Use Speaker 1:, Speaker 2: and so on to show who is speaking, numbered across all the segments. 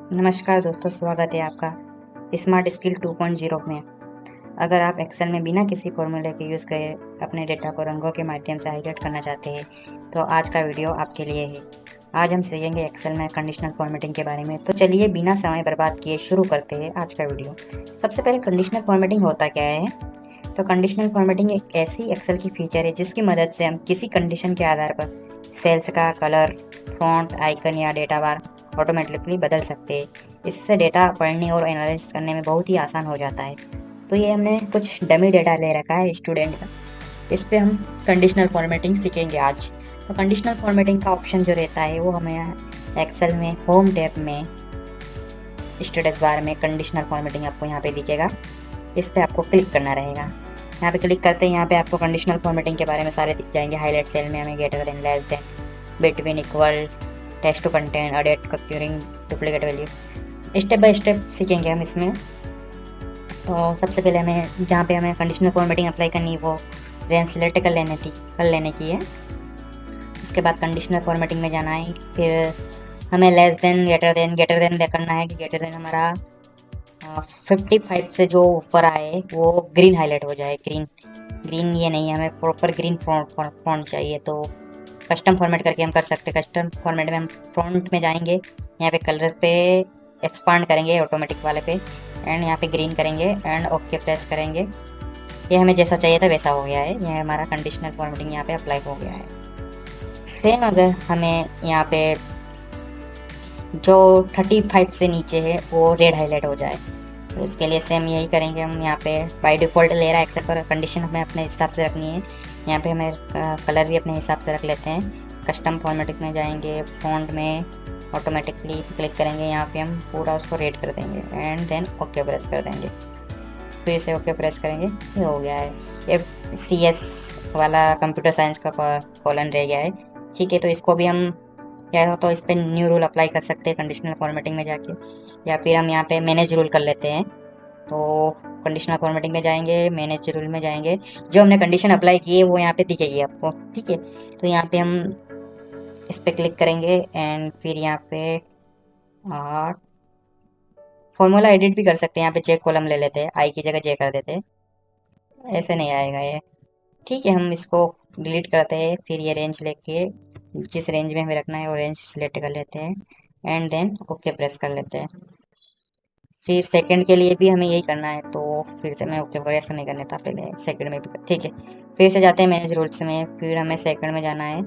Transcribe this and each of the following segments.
Speaker 1: नमस्कार दोस्तों, स्वागत है आपका स्मार्ट स्किल 2.0 में। अगर आप एक्सेल में बिना किसी फॉर्मूले के यूज़ करे अपने डेटा को रंगों के माध्यम से हाईलाइट करना चाहते हैं तो आज का वीडियो आपके लिए है। आज हम सीखेंगे एक्सेल में कंडीशनल फॉर्मेटिंग के बारे में। तो चलिए बिना समय बर्बाद किए शुरू करते हैं आज का वीडियो। सबसे पहले कंडीशनल फॉर्मेटिंग होता क्या है? तो कंडीशनल फॉर्मेटिंग एक ऐसी एक्सेल की फीचर है जिसकी मदद से हम किसी कंडीशन के आधार पर सेल्स का कलर, फॉन्ट, आइकन या डेटा बार ऑटोमेटिकली बदल सकते हैं। इससे डेटा पढ़ने और एनालिसिस करने में बहुत ही आसान हो जाता है। तो ये हमने कुछ डमी डेटा ले रखा है स्टूडेंट का, इस पे हम कंडीशनल फॉर्मेटिंग सीखेंगे आज। तो कंडीशनल फॉर्मेटिंग का ऑप्शन जो रहता है वो हमें एक्सेल में होम टैब में स्टेटस बार में कंडीशनल फॉर्मेटिंग आपको यहाँ पे दिखेगा। इस पे आपको क्लिक करना रहेगा। यहाँ पे क्लिक करते हैं, यहाँ पे आपको कंडीशनल फॉर्मेटिंग के बारे में सारे दिख जाएंगे। हाईलाइट सेल में हमें greater than, less than, between, equal, text to content, edit, occurring, duplicate value. Step by step सीखेंगे हम इसमें। तो सबसे पहले हमें जहाँ पे हमें कंडीशनल फॉर्मेटिंग अप्लाई करनी है वो रेंज सिलेक्ट कर लेने की है। उसके बाद कंडीशनल फॉर्मेटिंग में जाना है। फिर हमें लेस देन, ग्रेटर देन करना है कि ग्रेटर देन हमारा 55 से जो ऊपर आए वो ग्रीन हाईलाइट हो जाए। ग्रीन ये नहीं, हमें प्रॉपर ग्रीन फॉन्ट चाहिए। तो कस्टम फॉर्मेट करके हम कर सकते हैं। कस्टम फॉर्मेट में हम फॉन्ट में जाएंगे, यहाँ पे कलर पे एक्सपांड करेंगे ऑटोमेटिक वाले पे, एंड यहाँ पे ग्रीन करेंगे एंड ओके प्रेस करेंगे। ये हमें जैसा चाहिए था वैसा हो गया है। ये हमारा कंडीशनल फॉर्मेटिंग यहाँ पे अप्लाई हो गया है। सेम अगर हमें यहाँ पे जो 35 से नीचे है वो रेड हाईलाइट हो जाए तो उसके लिए सेम यही करेंगे हम। यहाँ पे बाय डिफ़ॉल्ट ले रहा है एक्सेल पर, कंडीशन हमें अपने हिसाब से रखनी है। यहाँ पे हमें कलर भी अपने हिसाब से रख लेते हैं। कस्टम फॉर्मेटिंग में जाएंगे, फॉन्ट में ऑटोमेटिकली क्लिक करेंगे, यहाँ पे हम पूरा उसको रेड कर देंगे एंड देन ओके प्रेस कर देंगे। फिर से ओके प्रेस करेंगे, ये हो गया है। ये CS वाला कंप्यूटर साइंस का कॉलन रह गया है। ठीक है, तो इसको भी हम या तो इस पर न्यू रूल अप्लाई कर सकते हैं कंडीशनल फॉर्मेटिंग में जाके, या फिर हम यहाँ पे मैनेज रूल कर लेते हैं। तो कंडीशनल फॉर्मेटिंग में जाएंगे, मैनेज रूल में जाएंगे, जो हमने कंडीशन अप्लाई की है वो यहाँ पे दिखेगी आपको। ठीक है, तो यहाँ पे हम इस पर क्लिक करेंगे एंड फिर यहाँ पे फॉर्मूला एडिट भी कर सकते हैं। यहाँ पे जे कॉलम ले लेते हैं, आई की जगह जे कर देते हैं, ऐसे नहीं आएगा ये। ठीक है, हम इसको डिलीट करते हैं। फिर ये रेंज लेके जिस रेंज में हमें रखना है वो रेंज सिलेक्ट कर लेते हैं एंड देन ओके प्रेस कर लेते हैं। फिर सेकंड के लिए भी हमें यही करना है, तो फिर से मैं ओके ऐसा नहीं करने था पहले, सेकंड में भी। ठीक है, फिर से जाते हैं मैनेज रूल्स में, फिर हमें सेकंड में जाना है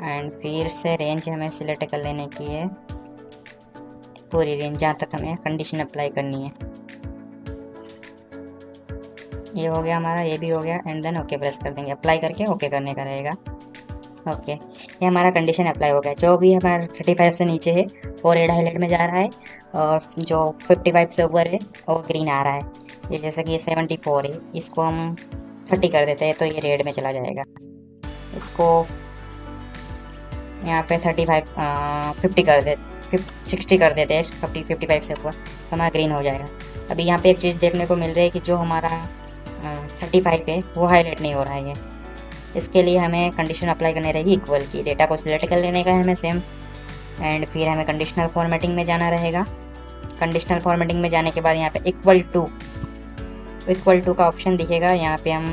Speaker 1: एंड फिर से रेंज हमें सिलेक्ट कर लेने की है, पूरी रेंज जहाँ तक हमें कंडीशन अप्लाई करनी है। ये हो गया हमारा, ये भी हो गया एंड देन ओके प्रेस कर देंगे। अप्लाई करके ओके करने का रहेगा। ओके, ये हमारा कंडीशन अप्लाई हो गया। जो भी हमारा 35 से नीचे है वो रेड हाईलाइट में जा रहा है, और जो 55 से ऊपर है वो ग्रीन आ रहा है। ये जैसे कि ये 74 है, इसको हम 30 कर देते हैं तो ये रेड में चला जाएगा। इसको यहाँ पे 50 कर दे 60 कर देते हैं, 55 से ऊपर तो हमारा ग्रीन हो जाएगा। अभी यहाँ पे एक चीज़ देखने को मिल रही है कि जो हमारा 35 है वो हाईलाइट नहीं हो रहा है ये। इसके लिए हमें कंडीशन अप्लाई करनी रहेगी इक्वल की। डेटा को सिलेक्ट कर लेने का है हमें सेम, एंड फिर हमें कंडीशनल फॉर्मेटिंग में जाना रहेगा। कंडीशनल फॉर्मेटिंग में जाने के बाद यहाँ पे इक्वल टू का ऑप्शन दिखेगा, यहाँ पे हम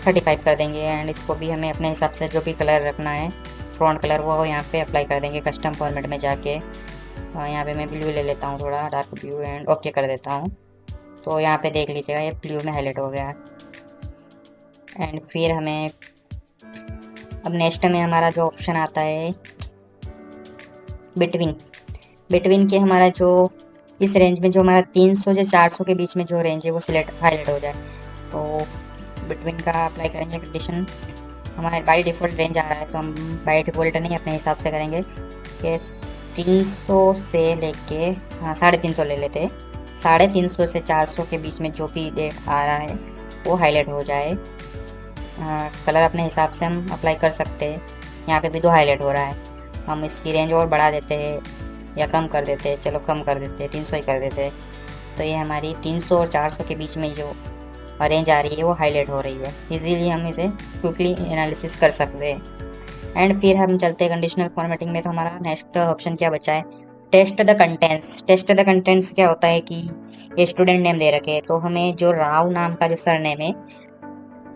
Speaker 1: 35 कर देंगे एंड इसको भी हमें अपने हिसाब से जो भी कलर रखना है, फ्रंट कलर, वो यहाँ पे अप्लाई कर देंगे कस्टम फॉर्मेट में जाके। यहाँ पे मैं ब्लू ले लेता हूँ, थोड़ा डार्क ब्लू, एंड ओके कर देता हूँ। तो यहाँ पे देख लीजिएगा ये ब्लू में हाईलाइट हो गया। एंड फिर हमें अब नेक्स्ट में हमारा जो ऑप्शन आता है बिटवीन के, हमारा जो इस रेंज में जो हमारा 300 से 400 के बीच में जो रेंज है वो सिलेक्ट हाईलाइट हो जाए, तो बिटवीन का अप्लाई करेंगे कंडीशन। हमारे बाई डिफ़ॉल्ट रेंज आ रहा है तो हम बाई डिफ़ॉल्ट नहीं अपने हिसाब से करेंगे कि 300 से लेके 350 ले लेते हैं। 350 से 400 के बीच में जो भी डेट आ रहा है वो हाईलाइट हो जाए। कलर अपने हिसाब से हम अप्लाई कर सकते हैं। यहाँ पे भी 2 हाईलाइट हो रहा है, हम इसकी रेंज और बढ़ा देते हैं या कम कर देते हैं। चलो कम कर देते हैं, 300 ही कर देते हैं। तो ये हमारी 300 और 400 के बीच में जो रेंज आ रही है वो हाईलाइट हो रही है। इजीली हम इसे क्विकली एनालिसिस कर सकते हैं। एंड फिर हम चलते हैं कंडीशनल फॉर्मेटिंग में। तो हमारा नेक्स्ट ऑप्शन क्या बचा है, test the contents. Test the contents क्या होता है कि ये स्टूडेंट नेम दे रखे हैं, तो हमें जो राव नाम का जो सरनेम है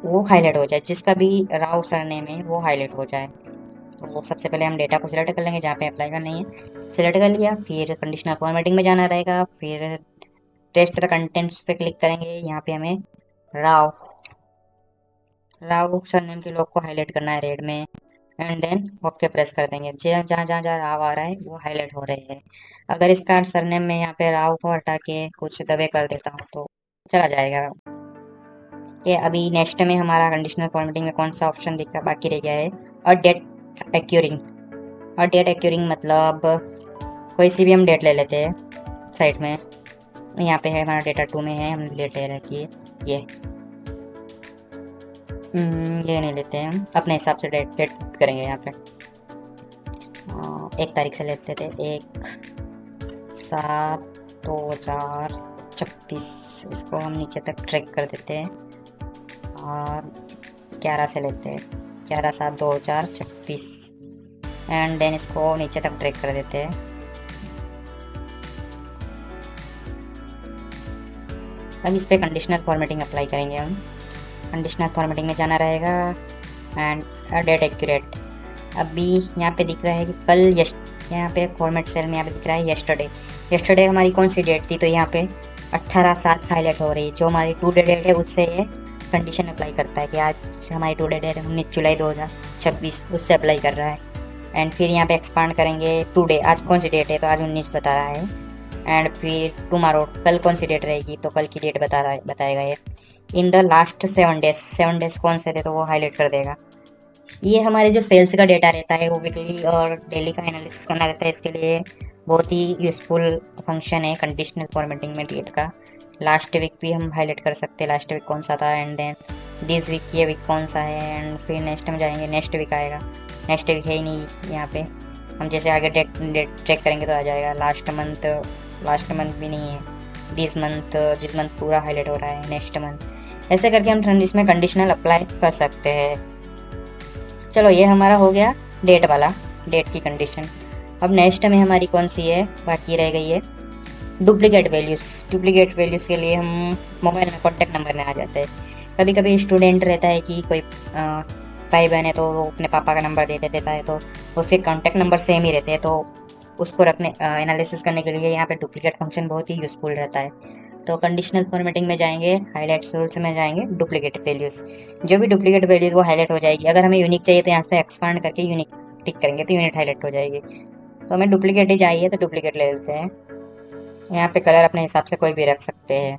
Speaker 1: वो हाईलाइट हो जाए, जिसका भी राव सरनेम है वो हाईलाइट हो जाए। तो सबसे पहले हम डेटा को सिलेक्ट कर लेंगे जहाँ पे अप्लाई करनी है, सिलेक्ट कर लिया। फिर कंडीशनल फॉर्मेटिंग में जाना रहेगा, फिर टेस्ट द कंटेंट्स पे क्लिक करेंगे। यहाँ पे हमें राव राव सरनेम के लोग को हाईलाइट करना है रेड में, एंड देन ओके प्रेस कर देंगे। जहाँ जहाँ जहाँ जहाँ राव आ रहा है वो हाईलाइट हो रहे हैं। अगर इसका सरनेम में यहाँ पे राव को हटा के कुछ दबे कर देता हूँ तो चला जाएगा। ये अभी नेक्स्ट में हमारा कंडीशनल फॉर्मेटिंग में कौन सा ऑप्शन दिख रहा बाकी रह गया है, और डेट एक्यूरिंग। और डेट एक्यूरिंग मतलब कोई सी भी हम डेट ले लेते हैं साइड में। यहाँ पे है हमारा डेटा 2 में है, हम डेट ले रखी है ये। ये नहीं लेते हैं, हम अपने हिसाब से डेट डेट करेंगे यहाँ पे। 1 तारीख से लेते थे, 1/7/2026। इसको हम नीचे तक ट्रैक कर देते हैं, और 11 से लेते हैं, 11/7/2026, एंड देन इसको नीचे तक ट्रैक कर देते हैं। अब इस पर कंडीशनल फॉर्मेटिंग अप्लाई करेंगे हम। कंडीशनल फॉर्मेटिंग में जाना रहेगा, एंड डेट एक्यूरेट। अभी यहाँ पे दिख रहा है कि कल यहाँ पे फॉर्मेट सेल में यहाँ पे दिख रहा है यस्टरडे। यस्टरडे हमारी कौन सी डेट थी, तो यहाँ पे 18/7 हाईलाइट हो रही है। जो हमारी टू डे डेट है उससे ये कंडीशन अप्लाई करता है कि आज हमारी टू डे डेट 19 जुलाई 2026, उससे अप्लाई कर रहा है। एंड फिर यहाँ पे एक्सपांड करेंगे टुडे, आज कौन सी डेट है, तो आज 19 बता रहा है। एंड फिर टुमारो, कल कौन सी डेट रहेगी, तो कल की डेट बताएगा ये। इन द लास्ट 7 डेज कौन से थे, तो वो हाईलाइट कर देगा। ये हमारे जो सेल्स का डेटा रहता है वो वीकली और डेली का एनालिसिस करना रहता है। इसके लिए बहुत ही यूज़फुल फंक्शन है कंडीशनल फॉर्मेटिंग में डेट का। लास्ट वीक भी हम हाईलाइट कर सकते हैं, लास्ट वीक कौन सा था, एंड देन दिस वीक ये वीक कौन सा है, एंड फिर नेक्स्ट में जाएंगे, नेक्स्ट वीक आएगा। नेक्स्ट वीक है ही नहीं यहाँ पे, हम जैसे आगे ट्रैक करेंगे तो आ जाएगा। लास्ट मंथ भी नहीं है। दिस मंथ पूरा हाईलाइट हो रहा है, नेक्स्ट मंथ। ऐसे करके हम इसमें कंडीशनल अप्लाई कर सकते हैं। चलो ये हमारा हो गया डेट वाला, डेट की कंडीशन। अब नेक्स्ट में हमारी कौन सी है बाकी रह गई है, डुप्लीकेट वैल्यूज़। डुप्लीकेट वैल्यूज़ के लिए हम मोबाइल में कॉन्टैक्ट नंबर में आ जाते हैं। कभी कभी स्टूडेंट रहता है कि कोई भाई बहन है तो वो अपने पापा का नंबर देता है, तो उसके कॉन्टैक्ट नंबर सेम ही रहते हैं, तो उसको रखने एनालिसिस करने के लिए यहाँ पे डुप्लीकेट फंक्शन बहुत ही यूज़फुल रहता है। तो कंडीशनल फॉर्मेटिंग में जाएंगे, हाईलाइट्स रूल्स में जाएंगे, डुप्लीकेट वैल्यूज़। जो भी डुप्लीकेट वैल्यूज़ वो हाईलाइट हो जाएगी। अगर हमें यूनिक चाहिए तो यहाँ पे एक्सपांड करके यूनिक टिक करेंगे तो यूनिट हाईलाइट हो जाएगी। तो हमें डुप्लीकेट ही चाहिए तो डुप्लीकेट ले लेते हैं। यहाँ पे कलर अपने हिसाब से कोई भी रख सकते हैं,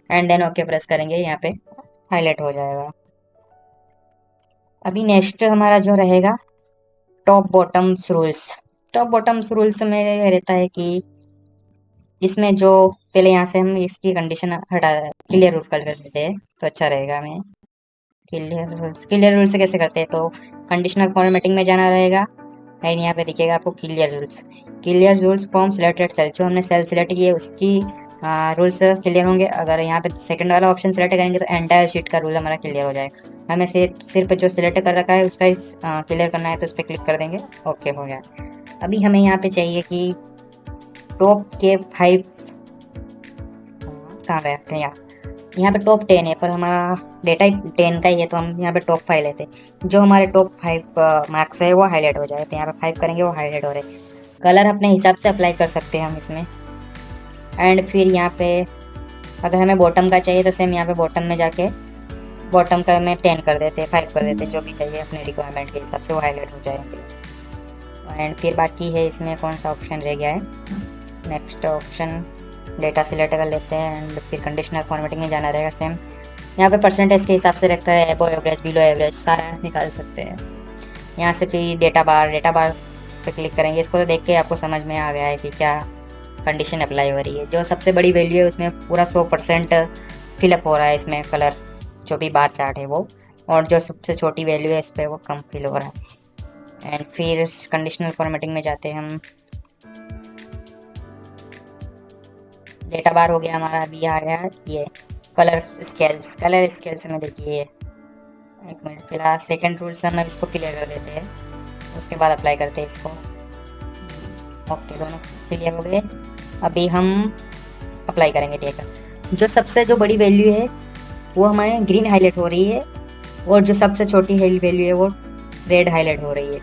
Speaker 1: एंड देन ओके प्रेस करेंगे, यहाँ पे हाईलाइट हो जाएगा। अभी नेक्स्ट हमारा जो रहेगा top bottoms rules. Top bottoms rules में रहता है कि इसमें जो पहले यहाँ से हम इसकी कंडीशन हटा क्लियर रूल कर देते हैं तो अच्छा रहेगा। हमें क्लियर रूल्स कैसे करते हैं, तो कंडीशनल फॉर्मेटिंग में जाना रहेगा, एंड यहाँ पे दिखेगा आपको clear rules from selected cell. जो हमने सेल सिलेक्ट की है उसकी रूल्स क्लियर होंगे। अगर यहाँ पे सेकंड वाला ऑप्शन सेलेक्ट करेंगे तो एंटायर शीट का रूल हमारा क्लियर हो जाएगा। हमें सिर्फ जो सिलेक्ट कर रखा है उसका क्लियर करना है, तो उस पर क्लिक कर देंगे, ओके हो गया। अभी हमें यहाँ पे चाहिए कि टॉप के 5 कहाँ गए थे, यहाँ पे टॉप 10 है, पर हमारा डेटा 10 का ही है, तो हम यहाँ पे टॉप 5 लेते हैं। जो हमारे टॉप 5 मार्क्स है वो हाईलाइट हो जाए, तो यहाँ पे 5 करेंगे वो हाईलाइट हो रहे। कलर अपने हिसाब से अप्लाई कर सकते हैं हम इसमें। एंड फिर यहाँ पे अगर हमें बॉटम का चाहिए तो सेम यहाँ पे बॉटम में जाके बॉटम का में 10 कर देते, 5 कर देते, जो भी चाहिए अपने रिक्वायरमेंट के हिसाब से वो हाईलाइट हो जाएंगे। एंड फिर बाकी है इसमें कौन सा ऑप्शन रह गया है, नेक्स्ट ऑप्शन डेटा सिलेक्ट कर लेते हैं, एंड फिर कंडीशनल फॉर्मेटिंग में जाना रहेगा सेम। यहाँ पे परसेंटेज के हिसाब से रखता है, अबव एवरेज, बिलो एवरेज, सारा निकाल सकते हैं। यहाँ से फिर डेटा बार पे क्लिक करेंगे। इसको तो देख के आपको समझ में आ गया है कि क्या कंडीशन अप्लाई हो रही है। जो सबसे बड़ी वैल्यू है उसमें पूरा 100% फिलअप हो रहा है इसमें कलर, जो भी बार चार्ट है वो, और जो सबसे छोटी वैल्यू है इस पर वो कम फिल हो रहा है। एंड फिर कंडीशनल फॉर्मेटिंग में जाते हैं हम, डेटा बार हो गया हमारा। अभी आ गया ये कलर स्केल्स में देखिए, एक मिनट, फिलहाल सेकेंड रूल से हम इसको क्लियर कर देते हैं, उसके बाद अप्लाई करते हैं इसको, ओके, दोनों क्लियर हो गए। अभी हम अप्लाई करेंगे डेटा। जो बड़ी वैल्यू है वो हमारे ग्रीन हाईलाइट हो रही है, और जो सबसे छोटी वैल्यू है वो रेड हाईलाइट हो रही है।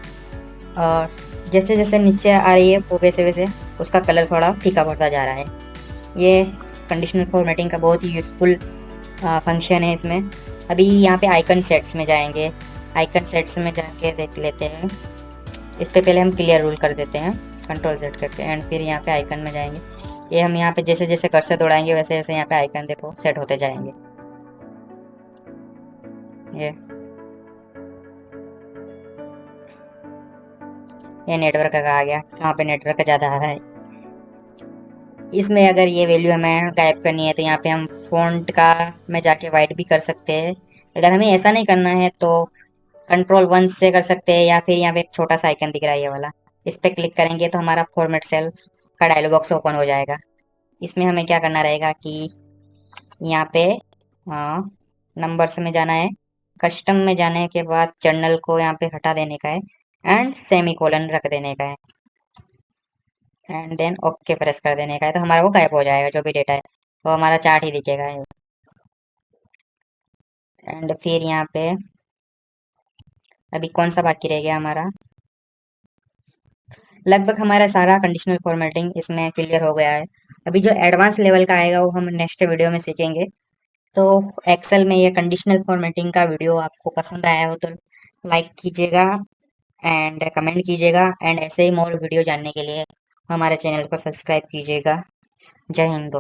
Speaker 1: और जैसे जैसे नीचे आ रही है वो वैसे वैसे उसका कलर थोड़ा फीका पड़ता जा रहा है। ये कंडीशनल फॉर्मेटिंग का बहुत ही यूज़फुल फंक्शन है इसमें। अभी यहाँ पे आइकन सेट्स में जाएंगे। आइकन सेट्स में जाके देख लेते हैं। इस पे पहले हम क्लियर रूल कर देते हैं, कंट्रोल सेट करके, एंड फिर यहाँ पे आइकन में जाएंगे। ये हम यहाँ पे जैसे जैसे कर्सर दौड़ाएंगे वैसे वैसे यहाँ पे आइकन देखो सेट होते जाएंगे। ये नेटवर्क का आ गया, यहाँ पे नेटवर्क ज़्यादा आ रहा है। इसमें अगर ये वैल्यू हमें गायब करनी है तो यहाँ पे हम फ़ॉन्ट का में जाके वाइट भी कर सकते हैं। अगर हमें ऐसा नहीं करना है तो कंट्रोल 1 से कर सकते हैं, या फिर यहाँ पे एक छोटा सा आइकन दिख रहा है ये वाला, इस पर क्लिक करेंगे तो हमारा फॉर्मेट सेल का डायलॉग बॉक्स ओपन हो जाएगा। इसमें हमें क्या करना रहेगा कि यहाँ पे नंबर्स में जाना है, कस्टम में जाने के बाद जर्नल को यहाँ पे हटा देने का है, एंड सेमी कोलन रख देने का है, एंड देन ओके प्रेस कर देने का है। तो हमारा वो गायब हो जाएगा, जो भी डेटा है वो हमारा चार्ट ही दिखेगा। एंड फिर यहाँ पे अभी कौन सा बाकी रह गया हमारा, लगभग हमारा सारा कंडीशनल फॉर्मेटिंग इसमें क्लियर हो गया है। अभी जो एडवांस लेवल का आएगा वो हम नेक्स्ट वीडियो में सीखेंगे। तो एक्सेल में ये कंडीशनल फॉर्मेटिंग का वीडियो आपको पसंद आया हो तो लाइक कीजिएगा एंड कमेंट कीजिएगा, एंड ऐसे ही मोर वीडियो जानने के लिए हमारे चैनल को सब्सक्राइब कीजिएगा। जय हिंद दोस्तों।